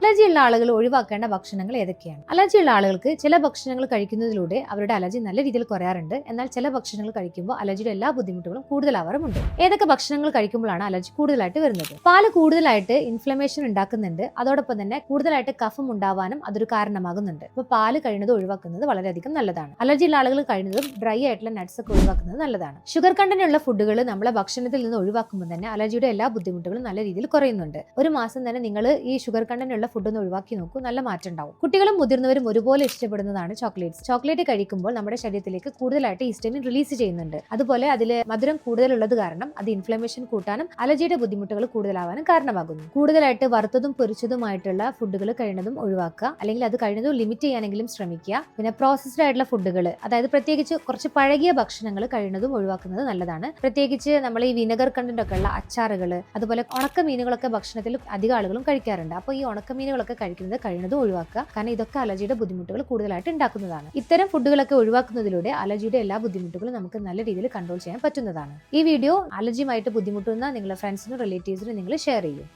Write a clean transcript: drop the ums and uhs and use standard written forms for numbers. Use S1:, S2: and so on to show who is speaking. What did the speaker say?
S1: അലർജിയുള്ള ആളുകൾ ഒഴിവാക്കേണ്ട ഭക്ഷണങ്ങൾ ഏതൊക്കെയാണ്? അലർജിയുള്ള ആളുകൾക്ക് ചില ഭക്ഷണങ്ങൾ കഴിക്കുന്നതിലൂടെ അവരുടെ അലർജി നല്ല രീതിയിൽ കുറയാറുണ്ട്. എന്നാൽ ചില ഭക്ഷണങ്ങൾ കഴിക്കുമ്പോൾ അലർജിയുടെ എല്ലാ ബുദ്ധിമുട്ടുകളും കൂടുതലാവാറുമുണ്ട്. ഏതൊക്കെ ഭക്ഷണങ്ങൾ കഴിക്കുമ്പോഴാണ് അലർജി കൂടുതലായിട്ട് വരുന്നത്? പാല് കൂടുതലായിട്ട് ഇൻഫ്ലമേഷൻ ഉണ്ടാക്കുന്നുണ്ട്. അതോടൊപ്പം തന്നെ കൂടുതലായിട്ട് കഫം ഉണ്ടാവാനും അതൊരു കാരണമാകുന്നുണ്ട്. അപ്പോൾ പാല് കഴിയുന്നത് ഒഴിവാക്കുന്നത് വളരെയധികം നല്ലതാണ്. അലർജിയുള്ള ആളുകൾ കഴിയുന്നതും ഡ്രൈ ആയിട്ടുള്ള നട്ട്സ് ഒക്കെ ഒഴിവാക്കുന്നത് നല്ലതാണ്. ഷുഗർ കണ്ടന്റ് ഉള്ള ഫുഡുകൾ നമ്മളെ ഭക്ഷണത്തിൽ നിന്ന് ഒഴിവാക്കുമ്പോൾ തന്നെ അലർജിയുടെ എല്ലാ ബുദ്ധിമുട്ടുകളും നല്ല രീതിയിൽ കുറയുന്നുണ്ട്. ഒരു മാസം തന്നെ നിങ്ങൾ ഈ ഷുഗർ കണ്ടന്റ് ഉള്ള ഫുഡ് ഒന്ന് ഒഴിവാക്കി നോക്കൂ, നല്ല മാറ്റം ഉണ്ടാവും. കുട്ടികളും മുതിർന്നവരും ഒരുപോലെ ഇഷ്ടപ്പെടുന്നതാണ് ചോക്ലേറ്റ്സ്. ചോക്ലേറ്റ് കഴിക്കുമ്പോൾ നമ്മുടെ ശരീരത്തിലേക്ക് കൂടുതലായിട്ട് ഈസ്റ്റമിൻ റിലീസ് ചെയ്യുന്നുണ്ട്. അതുപോലെ അതിൽ മധുരം കൂടുതലുള്ളത് കാരണം അത് ഇൻഫ്ലമേഷൻ കൂട്ടാനും അലർജിയുടെ ബുദ്ധിമുട്ടുകൾ കൂടുതലാവാനും കാരണമാകുന്നു. കൂടുതലായിട്ട് വറുത്തതും പൊരിച്ചതുമായിട്ടുള്ള ഫുഡുകൾ കഴിയുന്നതും ഒഴിവാക്കുക, അല്ലെങ്കിൽ അത് കഴിയുന്നതും ലിമിറ്റ് ചെയ്യാനെങ്കിലും ശ്രമിക്കുക. പിന്നെ പ്രോസസ്ഡ് ആയിട്ടുള്ള ഫുഡുകൾ, അതായത് പ്രത്യേകിച്ച് കുറച്ച് പഴകിയ ഭക്ഷണങ്ങൾ കഴിയുന്നതും ഒഴിവാക്കുന്നത് നല്ലതാണ്. പ്രത്യേകിച്ച് നമ്മൾ ഈ വിനെഗർ കണ്ടന്റ് ഒക്കെ ഉള്ള അച്ചാറുകൾ, അതുപോലെ ഉണക്ക മീനുകളൊക്കെ ഭക്ഷണത്തിൽ അധികം ആളുകളും കഴിക്കാറുണ്ട്. അപ്പോൾ ഈ ഉണക്കമീനുകളൊക്കെ കഴിക്കുന്നത് കഴിയുന്നതും ഒഴിവാക്കുക, കാരണം ഇതൊക്കെ അലർജിയുടെ ബുദ്ധിമുട്ടുകൾ കൂടുതലായിട്ട് ഉണ്ടാക്കുന്നതാണ്. ഇത്തരം ഫുഡുകളൊക്കെ ഒഴിവാക്കുന്നതിലൂടെ അലർജിയുടെ എല്ലാ ബുദ്ധിമുട്ടുകളും നമുക്ക് നല്ല രീതിയിൽ കൺട്രോൾ ചെയ്യാൻ പറ്റുന്നതാണ്. ഈ വീഡിയോ അലർജിയുമായിട്ട് ബുദ്ധിമുട്ടുന്ന നിങ്ങളുടെ ഫ്രണ്ട്സിനും റിലേറ്റീവ്സിനും നിങ്ങൾ ഷെയർ ചെയ്യും.